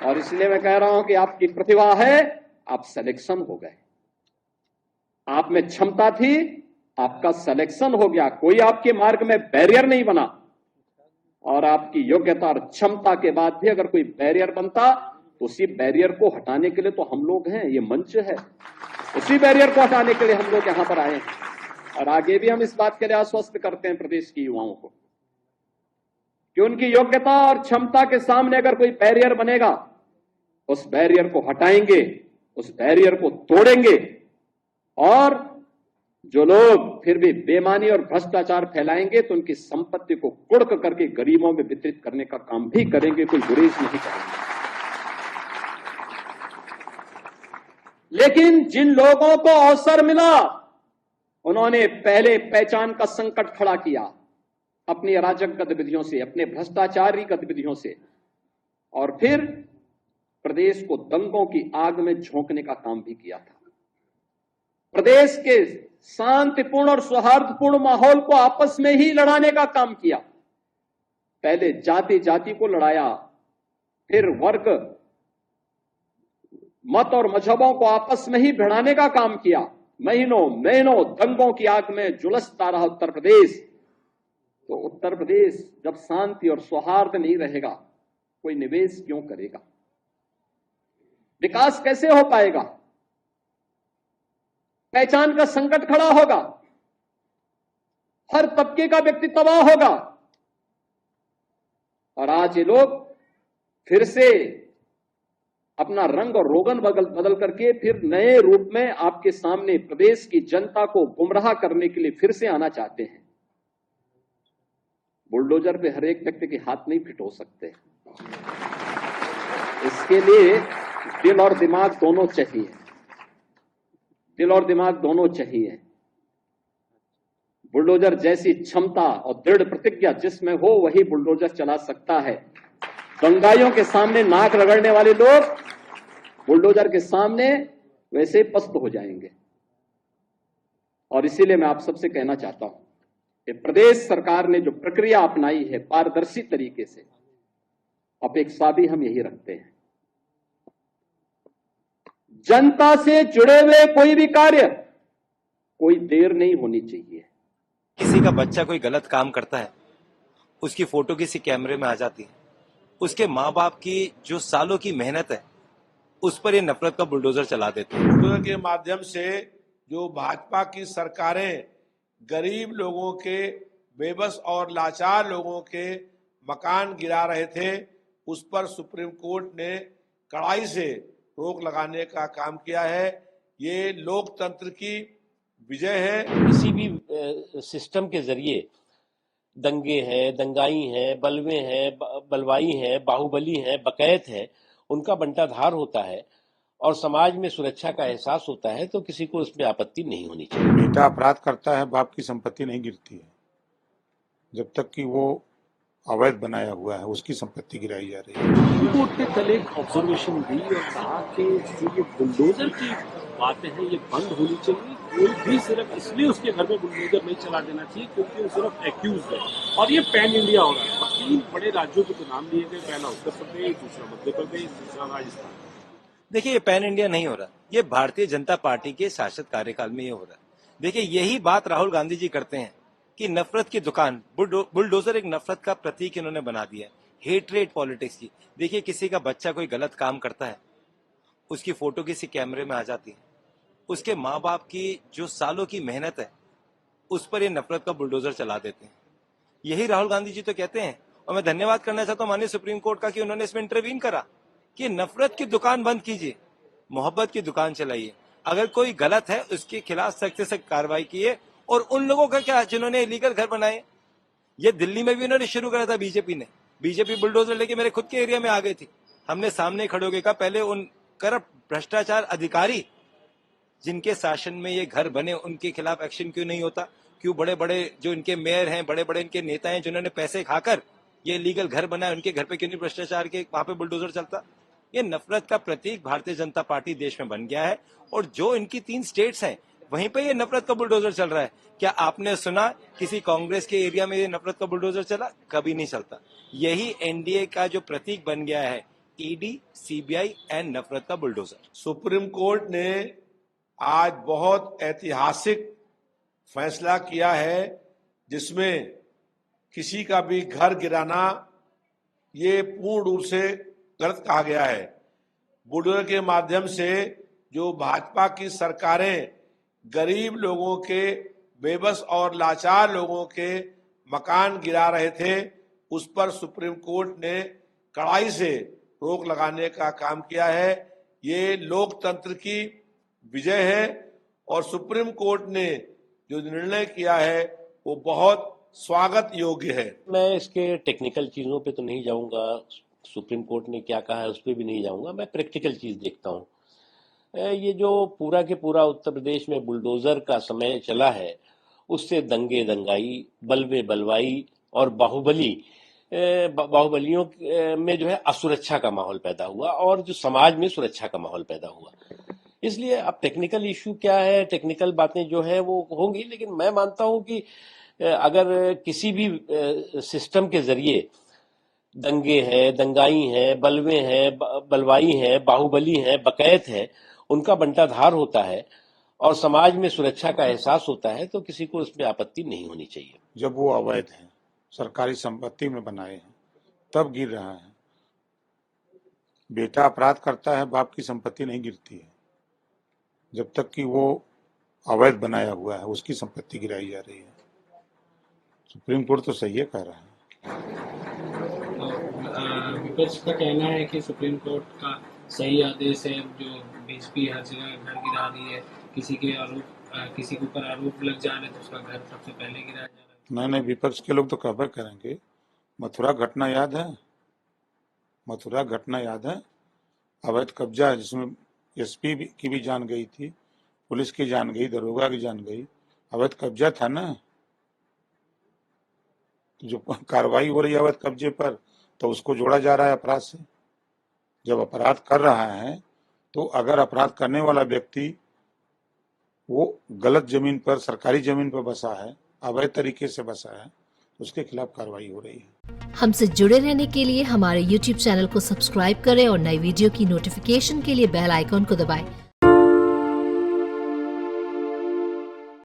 और इसलिए मैं कह रहा हूं कि आपकी प्रतिभा है, आप सिलेक्शन हो गए, आप में क्षमता थी, आपका सिलेक्शन हो गया, कोई आपके मार्ग में बैरियर नहीं बना। और आपकी योग्यता और क्षमता के बाद भी अगर कोई बैरियर बनता तो उसी बैरियर को हटाने के लिए तो हम लोग हैं, ये मंच है, उसी बैरियर को हटाने के लिए हम लोग यहां पर आए हैं। और आगे भी हम इस बात के लिए आश्वस्त करते हैं प्रदेश के युवाओं को कि उनकी योग्यता और क्षमता के सामने अगर कोई बैरियर बनेगा, उस बैरियर को हटाएंगे, उस बैरियर को तोड़ेंगे। और जो लोग फिर भी बेईमानी और भ्रष्टाचार फैलाएंगे तो उनकी संपत्ति को कुड़क करके गरीबों में वितरित करने का काम भी करेंगे, कोई गुरेज नहीं करेंगे। लेकिन जिन लोगों को अवसर मिला, उन्होंने पहले पहचान का संकट खड़ा किया अपनी अराजक गतिविधियों से, अपने भ्रष्टाचारी गतिविधियों से, और फिर प्रदेश को दंगों की आग में झोंकने का काम भी किया था। प्रदेश के शांतिपूर्ण और सौहार्दपूर्ण माहौल को आपस में ही लड़ाने का काम किया। पहले जाति जाति को लड़ाया, फिर वर्ग, मत और मजहबों को आपस में ही भिड़ाने का काम किया। महीनों महीनों दंगों की आग में झुलसता रहा उत्तर प्रदेश। तो उत्तर प्रदेश जब शांति और सौहार्द नहीं रहेगा, कोई निवेश क्यों करेगा? विकास कैसे हो पाएगा? पहचान का संकट खड़ा होगा, हर तबके का व्यक्ति तबाह होगा। और आज ये लोग फिर से अपना रंग और रोगन बदल करके फिर नए रूप में आपके सामने प्रदेश की जनता को गुमराह करने के लिए फिर से आना चाहते हैं। बुलडोजर पे हर एक व्यक्ति के हाथ नहीं फिट हो सकते, इसके लिए दिल और दिमाग दोनों चाहिए, दिल और दिमाग दोनों चाहिए। बुलडोजर जैसी क्षमता और दृढ़ प्रतिज्ञा जिसमें हो वही बुलडोजर चला सकता है। दंगाइयों के सामने नाक रगड़ने वाले लोग बुलडोजर के सामने वैसे पस्त हो जाएंगे। और इसीलिए मैं आप सबसे कहना चाहता हूं कि प्रदेश सरकार ने जो प्रक्रिया अपनाई है पारदर्शी तरीके से, अपेक्षा भी हम यही रखते हैं। जनता से जुड़े हुए कोई भी कार्य, कोई देर नहीं होनी चाहिए। किसी का बच्चा कोई गलत काम करता है, उसकी फोटो किसी कैमरे में आ जाती है, उसके माँ बाप की जो सालों की मेहनत है उस पर ये नफरत का बुलडोजर चला देते हैं। बुलडोजर के माध्यम से जो भाजपा की सरकारें गरीब लोगों के, बेबस और लाचार लोगों के मकान गिरा रहे थे, उस पर सुप्रीम कोर्ट ने कड़ाई से रोक लगाने का काम किया है। ये लोकतंत्र की विजय है। किसी भी सिस्टम के जरिए दंगे हैं, दंगाई हैं, बलवे हैं, बलवाई हैं, बाहुबली हैं, बकैत हैं, उनका बंटाधार होता है और समाज में सुरक्षा का एहसास होता है, तो किसी को इसमें आपत्ति नहीं होनी चाहिए। बेटा अपराध करता है, बाप की संपत्ति नहीं गिरती है। जब तक कि वो अवैध बनाया हुआ है उसकी संपत्ति गिराई जा रही है। कोर्ट ने कल एक ऑब्जर्वेशन दी और कहा कि जो ये बुलडोजर की बातें हैं ये बंद होनी चाहिए। कोई भी सिर्फ इसलिए उसके घर में बुलडोजर नहीं चला देना चाहिए क्योंकि वो सिर्फ एक्यूज है। और ये पैन इंडिया हो रहा है। और 3 बड़े राज्यों के तो नाम लिए गए, पहला उत्तर प्रदेश, दूसरा मध्य प्रदेश, तीसरा राजस्थान। देखिए, ये पैन इंडिया नहीं हो रहा, ये भारतीय जनता पार्टी के शासक कार्यकाल में ये हो रहा है। देखिए, यही बात राहुल गांधी जी करते हैं कि नफरत की दुकान, बुलडोजर एक नफरत का प्रतीक इन्होंने बना दिया, हेटरेट पॉलिटिक्स की। देखिए, किसी का बच्चा कोई गलत काम करता है, उसकी फोटो किसी कैमरे में आ जाती है, उसके माँ बाप की जो सालों की मेहनत है उस पर ये नफरत का बुलडोजर चला देते हैं। यही राहुल गांधी जी तो कहते हैं। और मैं धन्यवाद करना चाहता हूँ माननीय सुप्रीम कोर्ट का कि उन्होंने इसमें इंटरवीन करा कि नफरत की दुकान बंद कीजिए, मोहब्बत की दुकान चलाइए। अगर कोई गलत है उसके खिलाफ सख्त से सख्त कार्रवाई कीजिए। और उन लोगों का क्या जिन्होंने इलीगल घर बनाए, ये दिल्ली में भी उन्होंने शुरू करा था बीजेपी ने। बीजेपी बुलडोजर लेके मेरे खुद के एरिया में आ गई थी। हमने सामने खड़े होकर कहा पहले उन करप्ट भ्रष्टाचार अधिकारी जिनके शासन में ये घर बने उनके खिलाफ एक्शन क्यों नहीं होता? क्यों बड़े बड़े जो इनके मेयर हैं, बड़े बड़े इनके नेता हैं जिन्होंने पैसे खाकर ये लीगल घर बनाए, उनके घर पे क्यों नहीं भ्रष्टाचार के वहां पे बुलडोजर चलता? ये नफरत का प्रतीक भारतीय जनता पार्टी देश में बन गया है। और जो इनकी 3 स्टेट्स हैं वहीं पे ये नफरत का बुलडोजर चल रहा है। क्या आपने सुना किसी कांग्रेस के एरिया में ये नफरत का बुलडोजर चला? कभी नहीं चलता। यही एनडीए का जो प्रतीक बन गया है ईडी, सीबीआई एंड नफरत का बुलडोजर। सुप्रीम कोर्ट ने आज बहुत ऐतिहासिक फैसला किया है, जिसमें किसी का भी घर गिराना ये पूर्ण रूप से गलत कहा गया है। बुलडोजर के माध्यम से जो भाजपा की सरकारें गरीब लोगों के, बेबस और लाचार लोगों के मकान गिरा रहे थे, उस पर सुप्रीम कोर्ट ने कड़ाई से रोक लगाने का काम किया है। ये लोकतंत्र की विजय है और सुप्रीम कोर्ट ने जो निर्णय किया है वो बहुत स्वागत योग्य है। मैं इसके टेक्निकल चीजों पे तो नहीं जाऊंगा, सुप्रीम कोर्ट ने क्या कहा है उस पर भी नहीं जाऊंगा। मैं प्रैक्टिकल चीज देखता हूँ। ये जो पूरा के पूरा उत्तर प्रदेश में बुलडोजर का समय चला है, उससे दंगे दंगाई, बलवे बलवाई और बाहुबलियों में जो है असुरक्षा का माहौल पैदा हुआ और जो समाज में सुरक्षा का माहौल पैदा हुआ। इसलिए अब टेक्निकल इश्यू क्या है, टेक्निकल बातें जो है वो होंगी, लेकिन मैं मानता हूं कि अगर किसी भी सिस्टम के जरिए दंगे हैं, दंगाई हैं, बलवे हैं, बलवाई हैं, बाहुबली हैं, बकैत हैं, उनका बंटाधार होता है और समाज में सुरक्षा का एहसास होता है, तो किसी को इसमें आपत्ति नहीं होनी चाहिए। जब वो अवैध है, सरकारी संपत्ति में बनाए हैं, तब गिर रहा है। बेटा अपराध करता है, बाप की संपत्ति नहीं गिरती है। जब तक कि वो अवैध बनाया हुआ है, उसकी संपत्ति गिराई जा रही है। सुप्रीम कोर्ट तो सही है कह रहा है। विपक्ष का कहना है कि सुप्रीम कोर्ट का सही आदेश है, जो बीजेपी हर जगह घर गिरा रही है, किसी के ऊपर आरोप लग जा रहे तो उसका घर सबसे पहले गिराया जा रहा है। नहीं, विपक्ष के लोग तो खबर करेंगे। मथुरा घटना याद है? मथुरा घटना याद है? अवैध कब्जा जिसमें एसपी की भी जान गई थी, पुलिस की जान गई, दरोगा की जान गई। अवैध कब्जा था ना। जो कार्रवाई हो रही है अवैध कब्जे पर, तो उसको जोड़ा जा रहा है अपराध से। जब अपराध कर रहा है तो अगर अपराध करने वाला व्यक्ति वो गलत जमीन पर, सरकारी जमीन पर बसा है, अवैध तरीके से बसा है, तो उसके खिलाफ कार्रवाई हो रही है। हमसे जुड़े रहने के लिए हमारे YouTube चैनल को सब्सक्राइब करें और नई वीडियो की नोटिफिकेशन के लिए बेल आइकॉन को दबाएं।